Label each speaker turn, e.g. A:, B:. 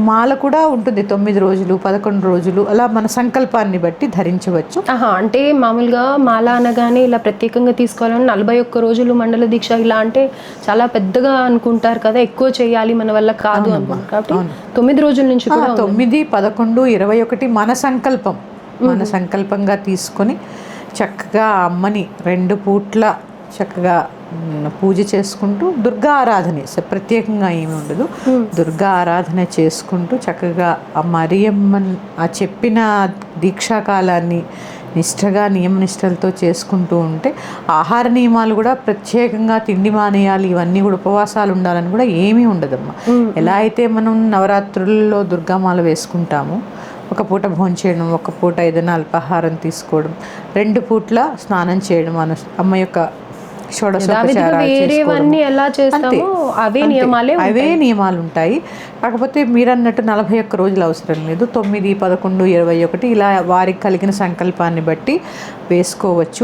A: మాల కూడా ఉంటుంది 9 రోజులు, 11 రోజులు అలా మన సంకల్పాన్ని బట్టి ధరించవచ్చు.
B: అంటే మామూలుగా మాల అనగానే ఇలా ప్రత్యేకంగా తీసుకోవాలని 41 రోజులు మండల దీక్ష ఇలా అంటే చాలా పెద్దగా అనుకుంటారు కదా, ఎక్కువ చేయాలి మన వల్ల కాదు అనుకుంటారు. కాబట్టి 9 రోజుల నుంచి కూడా
A: 9, 11, 21 మన సంకల్పం, మన సంకల్పంగా తీసుకొని చక్కగా అమ్మని 2 పూట్ల చక్కగా పూజ చేసుకుంటూ దుర్గా ఆరాధన, ప్రత్యేకంగా ఏమి ఉండదు, దుర్గా ఆరాధన చేసుకుంటూ చక్కగా ఆ మరియమ్మన్ ఆ చెప్పిన దీక్షాకాలాన్ని నిష్టగా నియమనిష్టలతో చేసుకుంటూ ఉంటే ఆహార నియమాలు కూడా ప్రత్యేకంగా తిండి మానేయాలి ఇవన్నీ కూడా ఉపవాసాలు ఉండాలని కూడా ఏమీ ఉండదమ్మా. ఎలా అయితే మనం నవరాత్రుల్లో దుర్గామాల వేసుకుంటామో ఒక పూట భోంచేయడం, ఒక పూట ఏదైనా అల్పాహారం తీసుకోవడం, 2 పూట్ల స్నానం చేయడం, అమ్మ యొక్క అవే నియమాలు ఉంటాయి. కాకపోతే మీరు అన్నట్టు 41 రోజులు అవసరం లేదు, 9, 11, 21 ఇలా వారికి కలిగిన సంకల్పాన్ని బట్టి వేసుకోవచ్చు.